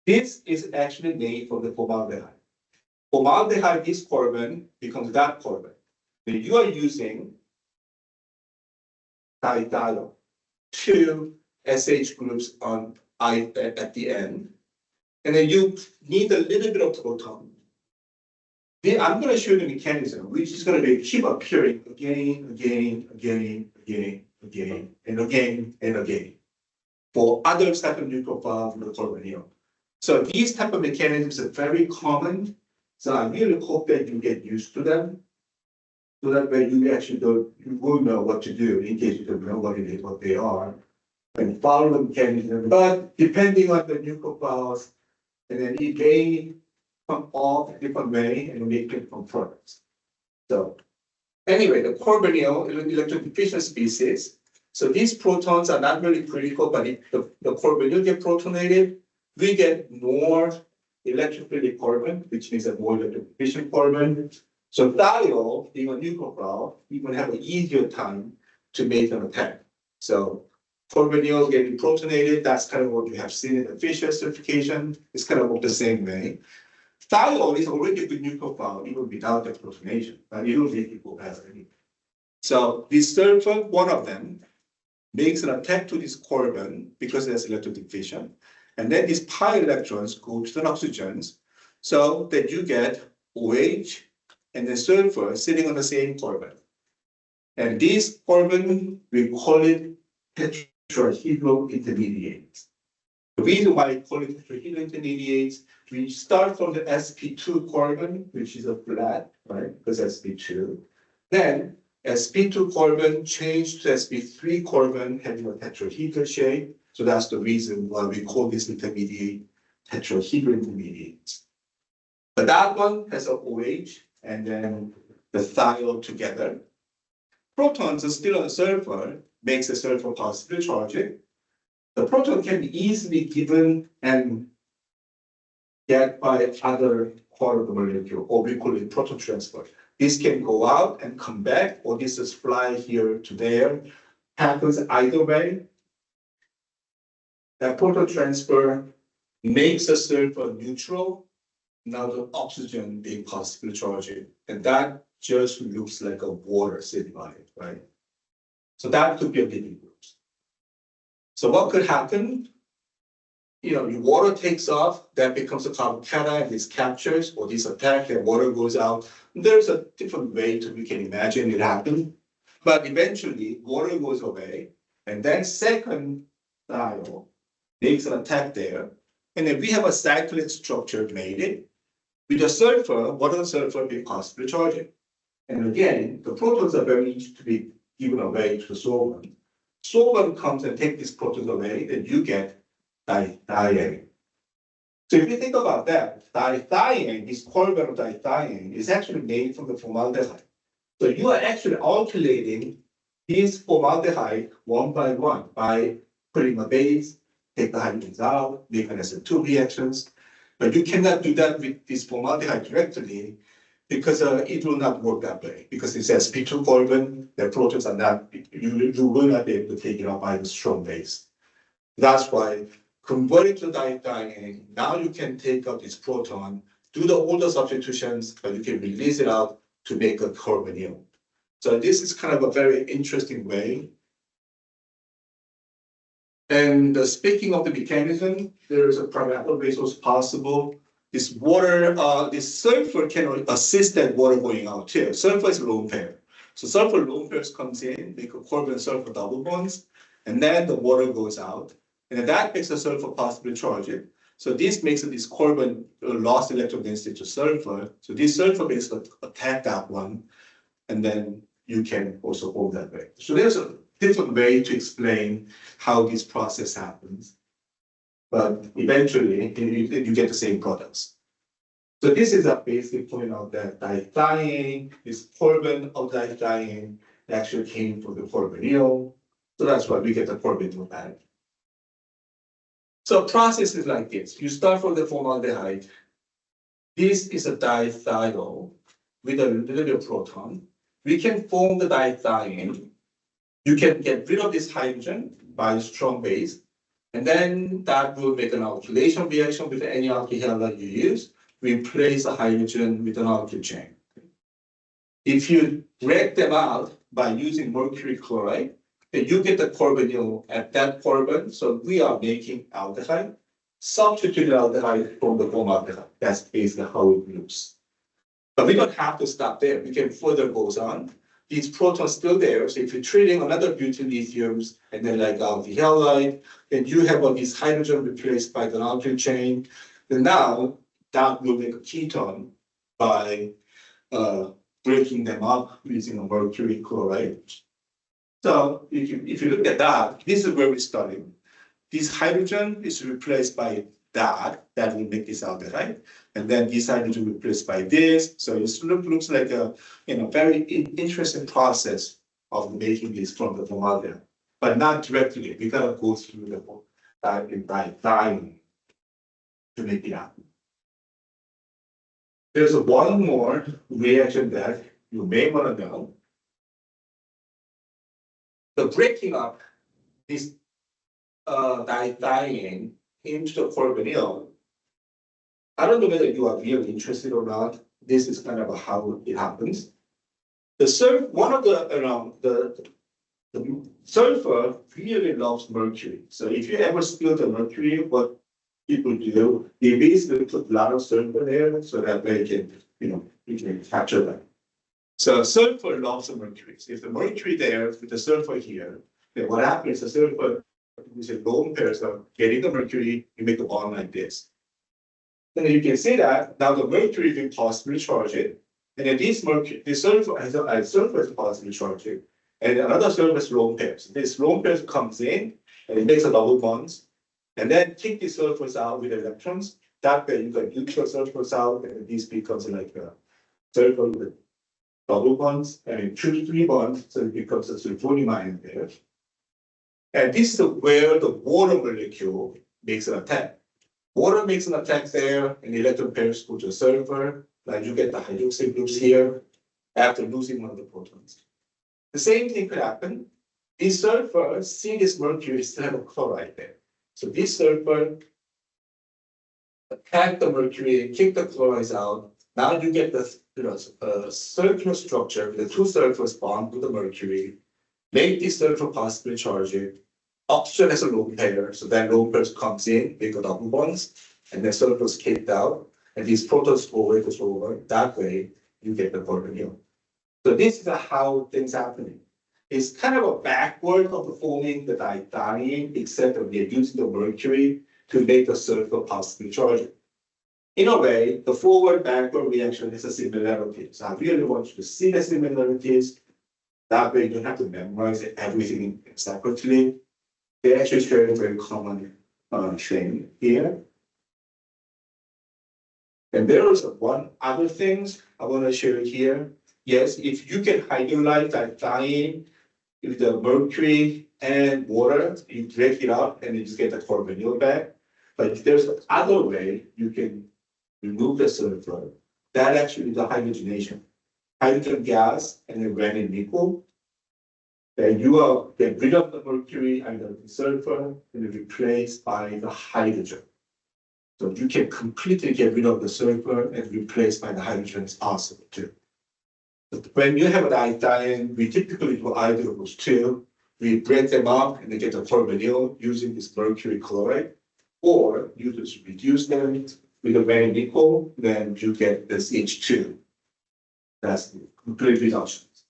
This is actually made from the formaldehyde. Formaldehyde, this carbon becomes that carbon. Then you are using dithione, two SH groups on I at the end, and then you need a little bit of proton. Then I'm going to show you the mechanism, which is going to be keep appearing again, and again for other type of nucleophiles in the carbonyl. So these type of mechanisms are very common. So I really hope that you get used to them, so that way you actually you will know what to do in case you don't know what they are, and follow the mechanism. But depending on the nucleophiles, and then it may come off a different way and make different products. So anyway, the carbonyl electrodeficient species. So these protons are not really critical, but if the carbonyl get protonated, we get more electrophilic carbon, which means a more electrodeficient carbon. So thiol, being a nucleophile, you will have an easier time to make an attack. So carbonyl getting protonated, that's kind of what you have seen in the Fischer certification. It's kind of the same way. Thiol is already a good nucleophile even without the protonation, but you don't need to go past anything. So this sulfur, one of them, makes an attack to this carbon because there's electrodeficient. And then these pi electrons go to the oxygens, so that you get OH and the sulfur sitting on the same carbon. And this carbon, we call it tetrahedral intermediates. The reason why I call it tetrahedral intermediates, we start from the sp2 carbon, which is a flat, right? Because sp2. Then sp2 carbon changed to sp3 carbon having a tetrahedral shape. So that's the reason why we call this intermediate tetrahedral intermediates. But that one has a OH and then the thiol together. Protons are still on sulfur, makes the sulfur positively charged. The proton can be easily given and get by other part of the molecule, or we call it proton transfer. This can go out and come back, or this is fly here to there. Happens either way. That proton transfer makes the sulfur neutral. Now the oxygen being positively charged, and that just looks like a water sitting on it, right? So that could be a living group. So what could happen? Your water takes off, that becomes a carbon cation, this captures, or this attack, and water goes out. There's a different way we can imagine it happen. But eventually, water goes away, and then second thiol makes an attack there. And then we have a cyclic structure made it. With the sulfur, what does sulfur be positively charged? And again, the protons are very easy to be given away to the solvent. Solvent comes and takes these protons away, then you get dithiane. So if you think about that, dithiane, this carbon of dithiane, is actually made from the formaldehyde. So you are actually alkylating these formaldehyde one by one by putting a base, take the hydrogens out, make an SN2 reactions. But you cannot do that with this formaldehyde directly because it will not work that way. Because it says sp2 carbon, the protons are not, you will not be able to take it out by the strong base. That's why converting to dithiane, now you can take out this proton, do all the substitutions, but you can release it out to make a carbonyl. So this is kind of a very interesting way. And speaking of the mechanism, there is a primary resource possible. This water, this sulfur can assist that water going out too. Sulfur is lone pair. So sulfur lone pairs comes in, make a carbon sulfur double bonds, and then the water goes out. And that makes the sulfur positively charged. So this makes this carbon lost electron density to sulfur. So this sulfur basically attack that one, and then you can also hold that way. So there's a different way to explain how this process happens. But eventually, you get the same products. So this is a basic point out that dithiane, this carbon of dithiane, actually came from the carbonyl. So that's why we get the carbonyl back. So process is like this. You start from the formaldehyde. This is a dithiol with a little proton. We can form the dithiane. You can get rid of this hydrogen by a strong base. And then that will make an alkylation reaction with any alkyl halide you use, replace the hydrogen with an alkyl chain. If you break them out by using mercury chloride, then you get the carbonyl at that carbon. So we are making aldehyde, substitute aldehyde from the formaldehyde. That's basically how it looks. But we don't have to stop there. We can further go on. These protons still there. So if you're treating another butyl lithiums and then like alkyl halide, then you have all these hydrogen replaced by the alkyl chain. Then now that will make a ketone by breaking them up using a mercury chloride. So if you look at that, this is where we started. This hydrogen is replaced by that will make this aldehyde. And then this hydrogen replaced by this. So it looks like a very interesting process of making this from the formaldehyde, but not directly. We gotta go through the whole diamine to make it happen. There's one more reaction that you may want to know. The breaking up this dithiane into the carbonyl. I don't know whether you are really interested or not. This is kind of how it happens. The sulfur really loves mercury. So if you ever spill the mercury, what people do, they basically put a lot of sulfur there so that they can, you can capture that. So sulfur loves the mercury. So if the mercury there with the sulfur here, then what happens? The sulfur is a lone pairs of getting the mercury, you make a bond like this. And you can see that now the mercury will positively charge it. And then this sulfur is positively charged, and another sulfur is lone pairs. This lone pairs comes in and it makes a double bonds, and then kick the sulfurs out with electrons. That way you got neutral sulfurs out, and this becomes like a sulfur with double bonds, and 2 to 3 bonds, so it becomes a sulfonium ion pair. And this is where the water molecule makes an attack. Water makes an attack there, and electron pairs go to the sulfur. Like you get the hydroxyl groups here after losing one of the protons. The same thing could happen. This sulfur, see this mercury still have a chloride there. So this sulfur attack the mercury and kick the chlorides out. Now you get the circular structure with the 2 sulfurs bond with the mercury. Make this sulfur positively charged. Oxygen has a lone pair, so then lone pairs comes in, make a double bonds, and then sulfur is kicked out. And these protons go over. That way, you get the carbonyl. So this is how things happening. It's kind of a backward of forming the dithiane, except that we're using the mercury to make the sulfur positively charged. In a way, the forward-backward reaction is a similarity. So I really want you to see the similarities. That way, you don't have to memorize everything separately. They actually share a very common thing here. And there is one other thing I want to share here. Yes, if you can hydrolyze dithiane with the mercury and water, you break it up and you just get the carbonyl back. But there's another way you can remove the sulfur. That actually is the hydrogenation. Hydrogen gas and then granite nickel. Then you get rid of the mercury and the sulfur and replaced by the hydrogen. So you can completely get rid of the sulfur and replace by the hydrogen is possible too. But when you have a dithiane, we typically do either of those two. We break them up and they get the carbonyl using this mercury chloride, or you just reduce them with a very nickel, then you get this H2. That's complete reductions.